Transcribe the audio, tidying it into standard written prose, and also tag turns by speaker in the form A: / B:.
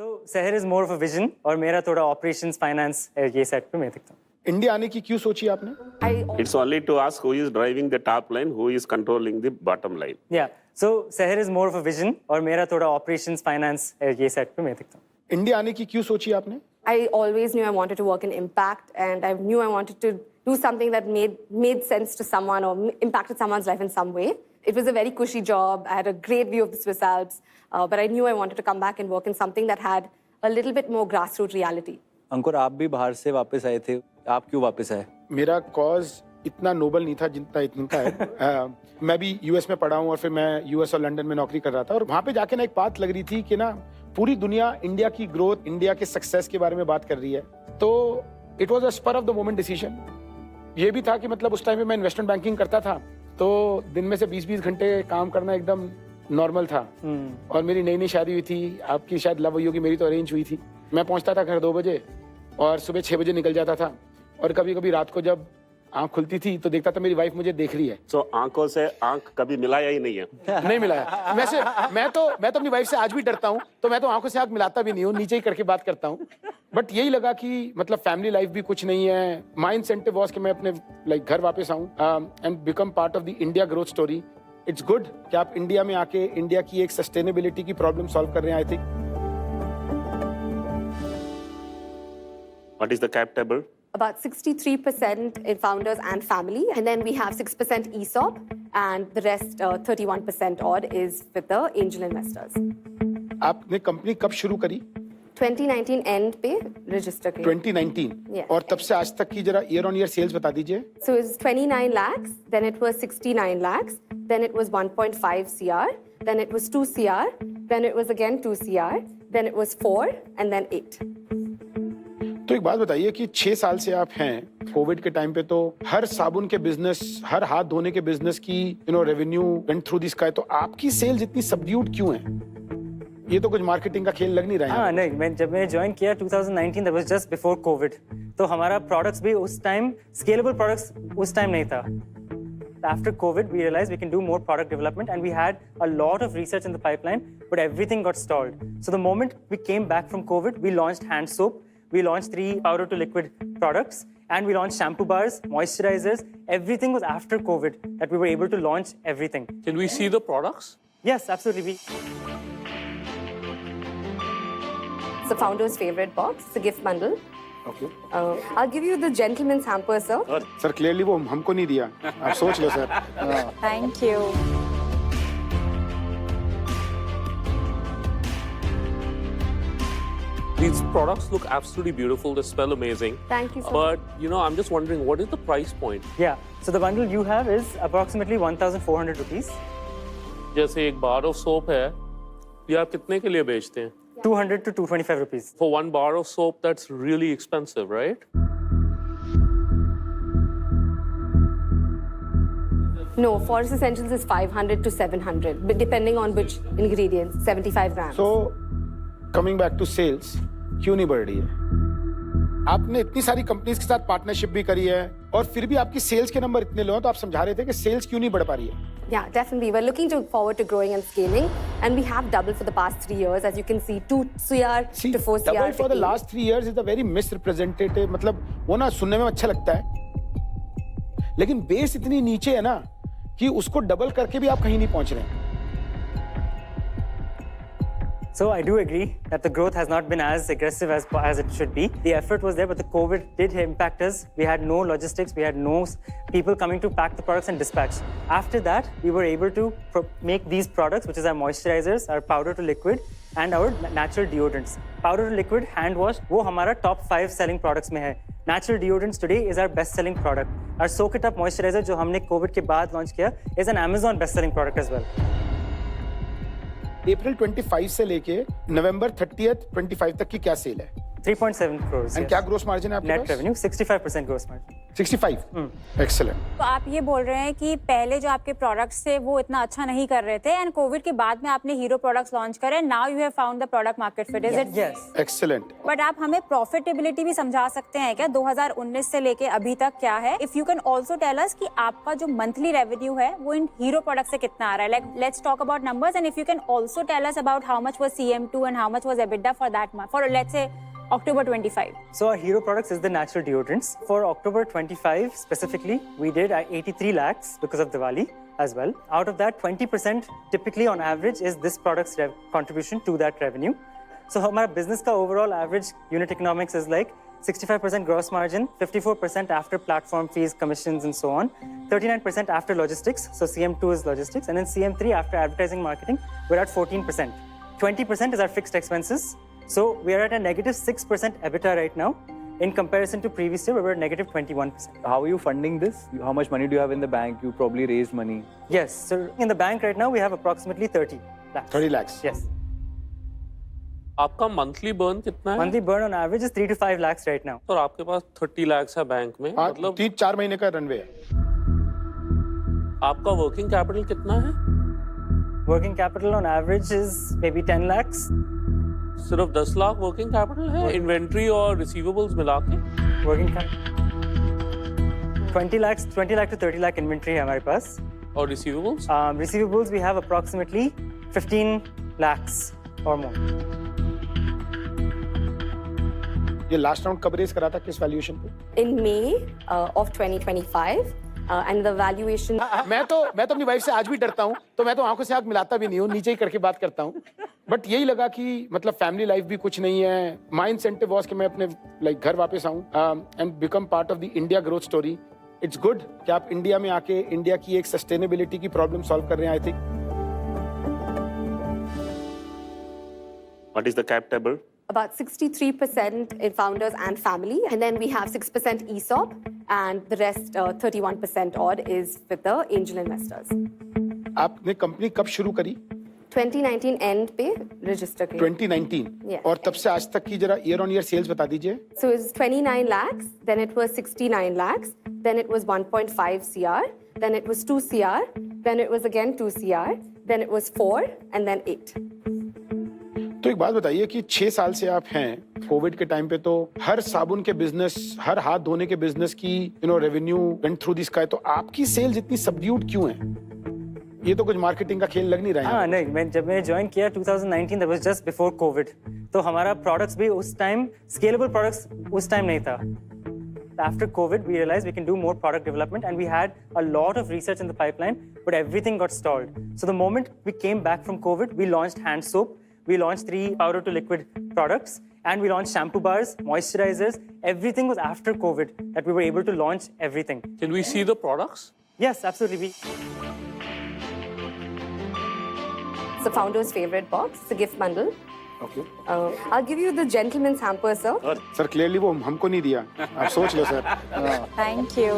A: So Seher is more of a vision और मेरा थोड़ा operations finance ये सेट पे मैं देखता हूँ.
B: इंडिया आने की क्यों सोची आपने?
C: It's only to ask who is driving the top line, who is controlling the bottom line.
A: Yeah. So Seher is more of a vision और मेरा थोड़ा operations finance ये सेट पे मैं देखता हूँ.
B: इंडिया आने की क्यों सोची आपने?
D: I always knew I wanted to work in impact, and I knew I wanted to do something that made sense to someone or impacted someone's life in some way. It was a very cushy job. I had a great view of the Swiss Alps, but I knew I wanted to come back and work in something that had a little bit more grassroots reality.
E: अंकुर, आप भी बाहर से वापस आए थे, आप क्यों वापस आए?
B: मेरा कॉज इतना नोबल नहीं था जितना इनका है. मैं भी यूएस में पढ़ा हूँ और फिर मैं यूएस और लंदन में नौकरी कर रहा था और वहाँ पे जाके ना एक बात लग रही थी कि ना पूरी दुनिया इंडिया की ग्रोथ, इंडिया के सक्सेस के बारे में बात कर रही है. तो it was a spur of the moment decision. ये भी था कि मतलब उस टाइम पे मैं इन्वेस्टमेंट बैंकिंग करता था तो दिन में से 20-20 घंटे काम करना एकदम नॉर्मल था. और मेरी नई नई शादी हुई थी. आपकी शायद लव हुई होगी, मेरी तो अरेंज हुई थी. मैं पहुंचता था घर 2 बजे और सुबह 6 बजे निकल जाता था. और कभी कभी रात को जब आंख खुलती थी तो देखता था मेरी वाइफ मुझे देख रही है.
C: So आंखों से आंख कभी मिलाया ही नहीं है.
B: नहीं मिलाया. वैसे मैं तो अपनी वाइफ से आज भी डरता हूँ, तो मैं तो आंखों से आंख मिलाता भी नहीं हूँ, नीचे ही करके बात करता हूँ. बट यही लगा कि मतलब फैमिली लाइफ भी कुछ नहीं है. माई इंसेंटिव वॉज कि मैं अपने घर वापस आऊँ and become part of the India growth story. It's good कि आप इंडिया में आके इंडिया की एक सस्टेनेबिलिटी की प्रॉब्लम सॉल्व कर रहे हैं. I think.
C: What is the cap table?
D: About 63% in founders and family, and then we have 6% ESOP, and the rest 31% odd is with the angel investors.
B: आपने company कब शुरू करी?
D: 2019 end पे register किया.
B: 2019.
D: Yes.
B: और तब से आज तक की जरा ईयर ऑन ईयर सेल्स बता दीजिए.
D: So it was 29 lakhs, then it was 69 lakhs, then it was 1.5 CR, then it was 2 CR, then it was again 2 CR, then it was 4, and then 8.
B: तो एक बात बताइए कि 6 साल से आप हैं, कोविड के टाइम पे तो हर साबुन के बिजनेस, हर हाथ धोने के बिजनेस की revenue went through the sky. तो आपकी सेल्स इतनी सबड्यूड क्यों है? ये तो कुछ मार्केटिंग का खेल लग नहीं रहा है.
A: हाँ नहीं, जब मैंने ज्वाइन किया 2019, that was just before COVID. तो हमारा प्रोडक्ट्स भी उस टाइम स्केलेबल प्रोडक्ट्स उस टाइम नहीं था. After COVID, we realized we can do more product development, and we had a lot of research in the pipeline, but everything got stalled. So the moment we came back from COVID, we launched hand soap. We launched 3 powder to liquid products, and we launched shampoo bars, moisturizers. Everything was after COVID that we were able to launch everything.
F: Can we see the products?
A: Yes, absolutely.
D: It's the founder's favorite box. It's a gift bundle.
B: Okay.
D: I'll give you the gentleman's hamper, sir.
B: Sir clearly वो हमको नहीं दिया. आप सोच लो sir.
D: Thank you.
F: These products look absolutely beautiful. They smell amazing.
D: Thank you, sir.
F: But, I'm just wondering, what is the price point?
A: Yeah. So the bundle you have is approximately 1,400 rupees.
F: जैसे एक bar of soap है, ये आप कितने के लिए बेचते हैं?
A: 200 to 225 rupees.
F: For 1 bar of soap, that's really expensive, right?
D: No, Forest Essentials is 500 to 700, but depending on which ingredients, 75 grams.
B: So coming back to sales, क्यों नहीं बढ़ रही है? आपने इतनी सारी कंपनीज के साथ पार्टनरशिप भी करी है और फिर भी आपकी सेल्स के नंबर इतने लो हैं. तो आप समझा रहे थे कि सेल्स क्यों नहीं बढ़ पा रही है?
D: Yeah, definitely. We're looking forward to growing and scaling, and we have doubled for the past 3 years. As you can see, 2 CR
B: See,
D: to 4 CR.
B: double for
D: to
B: the
D: 8.
B: last 3 years is a very misrepresentative. मतलब वो ना सुनने में अच्छा लगता है, लेकिन base इतनी नीचे है ना कि उसको डबल करके भी आप कहीं नहीं पहुंच रहे हैं.
A: So I do agree that the growth has not been as aggressive as it should be. The effort was there, but the COVID did impact us. We had no logistics, we had no people coming to pack the products and dispatch. After that, we were able to make these products, which is our moisturizers, our powder to liquid, and our natural deodorants. Powder to liquid hand wash, वो हमारा top 5 selling products में है. Natural deodorants today is our best selling product. Our Soak It Up moisturizer, जो हमने COVID के बाद launch किया, is an Amazon best selling product as well.
B: अप्रैल 25 से लेके नवंबर 30th 25 तक की क्या सेल है?
A: 3.7 crores.
B: एंड क्या ग्रोस मार्जिन है आपके
A: Net
B: पास?
A: revenue, 65% gross margin.
B: 65 एक्सेलेंट।
G: तो आप ये बोल रहे हैं कि पहले जो आपके प्रोडक्ट्स थे वो इतना अच्छा नहीं कर रहे थे एंड कोविड के बाद में आपने हीरो प्रोडक्ट्स लॉन्च करे, now you have found the product market fit, is it?
A: Yes.
B: Excellent.
G: But आप हमें प्रॉफिटेबिलिटी भी समझा सकते हैं क्या 2019 से लेके अभी तक क्या है? If you can also tell us कि आपका जो मंथली रेवेन्यू है वो इन हीरो प्रोडक्ट से कितना आ रहा है? Like let's talk about numbers and if you can also tell us about how much was CM2 and how much was EBITDA for that month, for let's say October 25.
A: So our hero products is the natural deodorants. For October 25 specifically, we did 83 lakhs because of Diwali as well. Out of that, 20% typically on average is this product's contribution to that revenue. So our business ka overall average unit economics is like 65% gross margin, 54% after platform fees, commissions and so on, 39% after logistics, so CM2 is logistics, and then CM3 after advertising marketing, we're at 14%. 20% is our fixed expenses. So we are at a negative 6% EBITDA right now. In comparison to previous year, we were at negative 21%.
E: How are you funding this? How much money do you have in the bank? You probably raised money.
A: Yes, so in the bank right now, we have approximately 30 lakhs.
B: 30 lakhs।
A: Yes.
F: आपका monthly burn कितना है?
A: Monthly burn on average is 3 to 5 lakhs right now.
F: और आपके पास 30 lakhs है bank में,
B: हाँ,
F: मतलब
B: 3-4 महीने का रनवे है।
F: आपका वर्किंग कैपिटल कितना है?
A: Working capital on average is maybe 10 lakhs.
F: सिर्फ 10 लाख वर्किंग कैपिटल है, इन्वेंट्री और रिसीवेबल्स मिला के?
A: Working capital. 20 lakh to 30 lakh inventory है हमारे पास.
F: और receivables?
A: Receivables we have approximately 15 lakhs or more.
B: ये लास्ट राउंड कब रेस करा था, किस वैल्यूएशन पे?
D: In May of 2025, and the valuation.
B: मैं तो अपनी वाइफ से आज भी डरता हूँ, तो मैं तो आंखों से आंख मिलाता भी नहीं हूँ, नीचे ही करके बात करता हूँ। बट यही लगा कि मतलब फैमिली लाइफ भी कुछ नहीं है। माय इंसेंटिव वाज कि मैं अपने लाइक घर वापस आऊँ and become part of the India growth story. It's good कि आप इंडिया में आके इंडिया की एक सस्टेनेबिलिटी की प्रॉब्लम सॉल्व कर रहे हैं। I think
C: What is the cap table?
D: About 63% in founders and family, and then we have 6% ESOP, and the rest 31% odd is with the angel investors.
B: आपने company कब शुरू करी?
D: 2019 end पे register किया.
B: 2019।
D: Yes.
B: और तब से आज तक की जरा ईयर ऑन ईयर सेल्स बता दीजिए।
D: So it was 29 lakhs, then it was 69 lakhs, then it was 1.5 CR, then it was 2 CR, then it was again 2 CR, then it was 4, and then 8.
B: तो एक बात बताइए कि 6 साल से आप हैं, कोविड के टाइम पे तो हर साबुन के बिजनेस, हर हाथ धोने के बिजनेस की revenue went through the sky, तो आपकी सेल्स इतनी सबड्यूड क्यों है? ये तो कुछ मार्केटिंग का खेल लग नहीं रहा है।
A: हाँ नहीं, जब मैंने ज्वाइन किया 2019, that was just before COVID, तो हमारा प्रोडक्ट्स भी उस टाइम स्केलेबल प्रोडक्ट्स उस टाइम नहीं था। After COVID, we realized we can do more product development, and we had a lot of research in the pipeline, but everything got stalled. So the moment we came back from COVID, we launched hand soap, we launched 3 powder to liquid products, and we launched shampoo bars, moisturizers. Everything was after COVID that we were able to launch everything.
F: Can we see the products?
A: Yes, absolutely.
D: It's the founder's favorite box. It's a gift bundle.
B: Okay
D: I'll give you the gentleman's hamper, sir.
B: Sir, clearly वो हमको नहीं दिया, आप सोच लो sir.
G: Thank you.